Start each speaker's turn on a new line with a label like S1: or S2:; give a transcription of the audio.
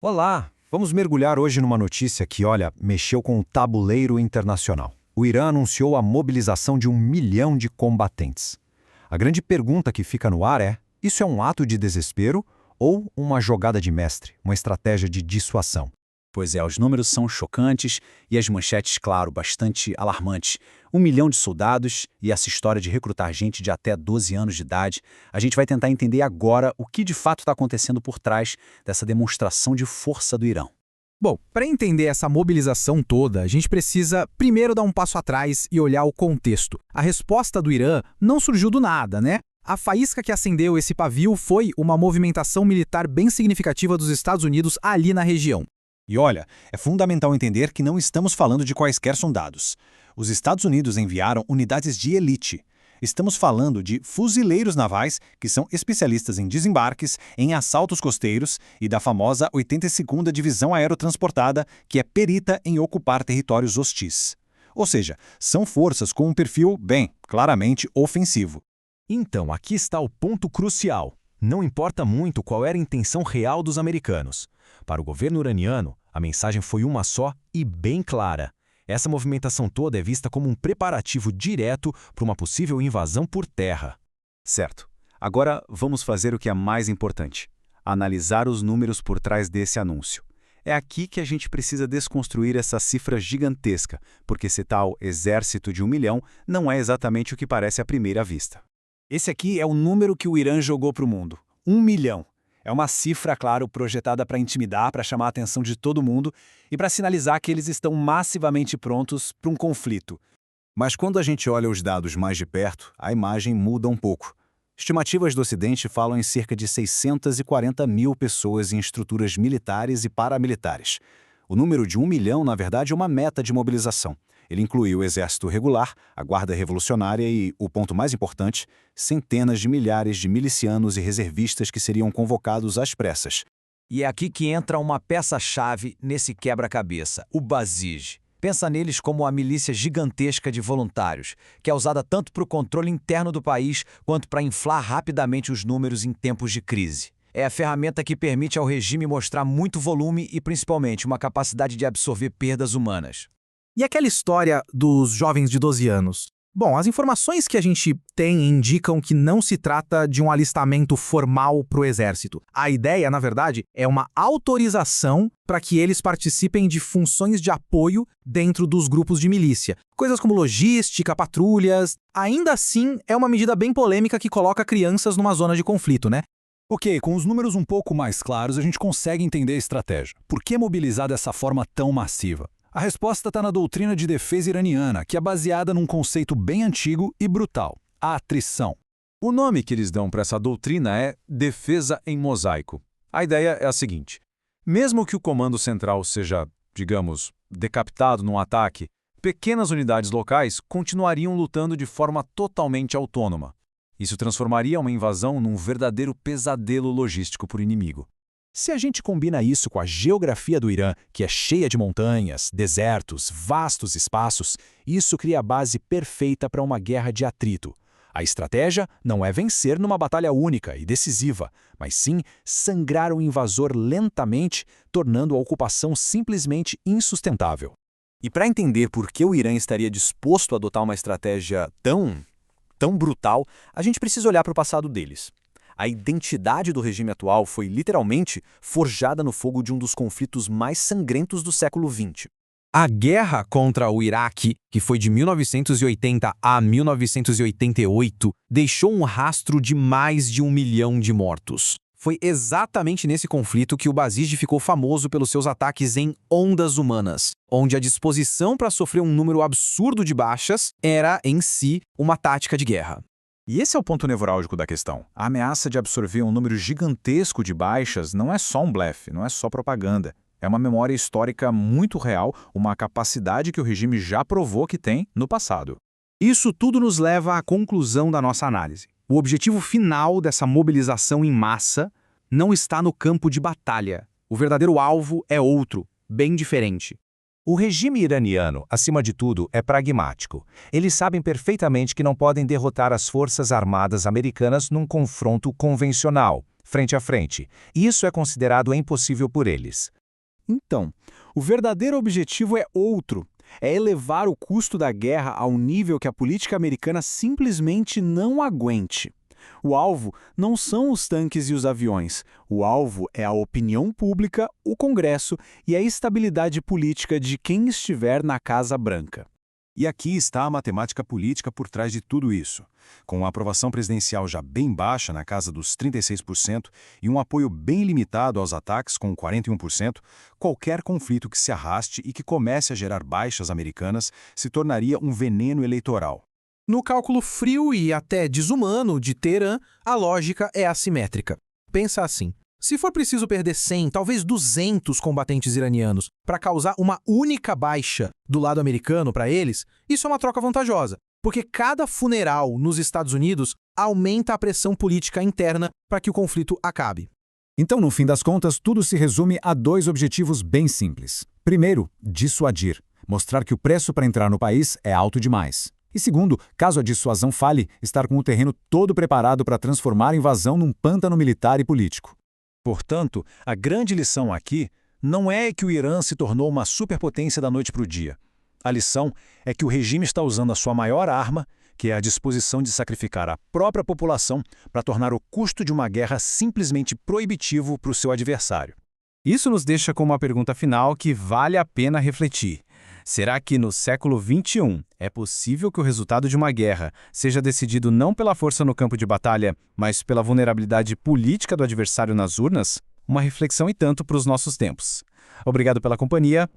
S1: Olá! Vamos mergulhar hoje numa notícia que, olha, mexeu com o tabuleiro internacional. O Irã anunciou a mobilização de 1 milhão de combatentes. A grande pergunta que fica no ar é: isso é um ato de desespero ou uma jogada de mestre, uma estratégia de dissuasão?
S2: Pois é, os números são chocantes e as manchetes, claro, bastante alarmantes. 1 milhão de soldados e essa história de recrutar gente de até 12 anos de idade. A gente vai tentar entender agora o que de fato está acontecendo por trás dessa demonstração de força do Irã.
S3: Bom, para entender essa mobilização toda, a gente precisa primeiro dar um passo atrás e olhar o contexto. A resposta do Irã não surgiu do nada, né? A faísca que acendeu esse pavio foi uma movimentação militar bem significativa dos Estados Unidos ali na região.
S1: E olha, é fundamental entender que não estamos falando de quaisquer soldados. Os Estados Unidos enviaram unidades de elite. Estamos falando de fuzileiros navais, que são especialistas em desembarques, em assaltos costeiros, e da famosa 82ª Divisão Aerotransportada, que é perita em ocupar territórios hostis. Ou seja, são forças com um perfil, bem, claramente ofensivo.
S4: Então, aqui está o ponto crucial. Não importa muito qual era a intenção real dos americanos. Para o governo iraniano, a mensagem foi uma só e bem clara. Essa movimentação toda é vista como um preparativo direto para uma possível invasão por terra.
S2: Certo. Agora vamos fazer o que é mais importante: analisar os números por trás desse anúncio. É aqui que a gente precisa desconstruir essa cifra gigantesca, porque esse tal exército de 1 milhão não é exatamente o que parece à primeira vista.
S5: Esse aqui é o número que o Irã jogou para o mundo. 1 milhão. É uma cifra, claro, projetada para intimidar, para chamar a atenção de todo mundo e para sinalizar que eles estão massivamente prontos para um conflito.
S2: Mas quando a gente olha os dados mais de perto, a imagem muda um pouco. Estimativas do Ocidente falam em cerca de 640 mil pessoas em estruturas militares e paramilitares. O número de 1 milhão, na verdade, é uma meta de mobilização. Ele inclui o exército regular, a guarda revolucionária e, o ponto mais importante, centenas de milhares de milicianos e reservistas que seriam convocados às pressas.
S4: E é aqui que entra uma peça-chave nesse quebra-cabeça, o Basij. Pensa neles como a milícia gigantesca de voluntários, que é usada tanto para o controle interno do país quanto para inflar rapidamente os números em tempos de crise. É a ferramenta que permite ao regime mostrar muito volume e, principalmente, uma capacidade de absorver perdas humanas.
S3: E aquela história dos jovens de 12 anos? Bom, as informações que a gente tem indicam que não se trata de um alistamento formal para o exército. A ideia, na verdade, é uma autorização para que eles participem de funções de apoio dentro dos grupos de milícia. Coisas como logística, patrulhas. Ainda assim, é uma medida bem polêmica que coloca crianças numa zona de conflito, né?
S1: Ok, com os números um pouco mais claros, a gente consegue entender a estratégia. Por que mobilizar dessa forma tão massiva? A resposta está na doutrina de defesa iraniana, que é baseada num conceito bem antigo e brutal: a atrição.
S6: O nome que eles dão para essa doutrina é defesa em mosaico. A ideia é a seguinte: mesmo que o comando central seja, digamos, decapitado num ataque, pequenas unidades locais continuariam lutando de forma totalmente autônoma. Isso transformaria uma invasão num verdadeiro pesadelo logístico para o inimigo.
S1: Se a gente combina isso com a geografia do Irã, que é cheia de montanhas, desertos, vastos espaços, isso cria a base perfeita para uma guerra de atrito. A estratégia não é vencer numa batalha única e decisiva, mas sim sangrar o invasor lentamente, tornando a ocupação simplesmente insustentável.
S2: E para entender por que o Irã estaria disposto a adotar uma estratégia tão brutal, a gente precisa olhar para o passado deles. A identidade do regime atual foi literalmente forjada no fogo de um dos conflitos mais sangrentos do século XX.
S3: A guerra contra o Iraque, que foi de 1980 a 1988, deixou um rastro de mais de 1 milhão de mortos. Foi exatamente nesse conflito que o Basij ficou famoso pelos seus ataques em ondas humanas, onde a disposição para sofrer um número absurdo de baixas era, em si, uma tática de guerra.
S2: E esse é o ponto nevrálgico da questão. A ameaça de absorver um número gigantesco de baixas não é só um blefe, não é só propaganda. É uma memória histórica muito real, uma capacidade que o regime já provou que tem no passado.
S3: Isso tudo nos leva à conclusão da nossa análise. O objetivo final dessa mobilização em massa não está no campo de batalha. O verdadeiro alvo é outro, bem diferente.
S4: O regime iraniano, acima de tudo, é pragmático. Eles sabem perfeitamente que não podem derrotar as forças armadas americanas num confronto convencional,
S7: frente a frente. Isso é considerado impossível por eles.
S5: Então, o verdadeiro objetivo é outro. É elevar o custo da guerra a um nível que a política americana simplesmente não aguente. O alvo não são os tanques e os aviões. O alvo é a opinião pública, o Congresso e a estabilidade política de quem estiver na Casa Branca.
S1: E aqui está a matemática política por trás de tudo isso. Com a aprovação presidencial já bem baixa, na casa dos 36%, e um apoio bem limitado aos ataques, com 41%, qualquer conflito que se arraste e que comece a gerar baixas americanas se tornaria um veneno eleitoral.
S3: No cálculo frio e até desumano de Teherã, a lógica é assimétrica. Pensa assim. Se for preciso perder 100, talvez 200 combatentes iranianos para causar uma única baixa do lado americano para eles, isso é uma troca vantajosa, porque cada funeral nos Estados Unidos aumenta a pressão política interna para que o conflito acabe.
S2: Então, no fim das contas, tudo se resume a 2 objetivos bem simples. Primeiro, dissuadir, mostrar que o preço para entrar no país é alto demais. E segundo, caso a dissuasão falhe, estar com o terreno todo preparado para transformar a invasão num pântano militar e político.
S1: Portanto, a grande lição aqui não é que o Irã se tornou uma superpotência da noite para o dia. A lição é que o regime está usando a sua maior arma, que é a disposição de sacrificar a própria população para tornar o custo de uma guerra simplesmente proibitivo para o seu adversário.
S7: Isso nos deixa com uma pergunta final que vale a pena refletir. Será que no século XXI é possível que o resultado de uma guerra seja decidido não pela força no campo de batalha, mas pela vulnerabilidade política do adversário nas urnas? Uma reflexão e tanto para os nossos tempos. Obrigado pela companhia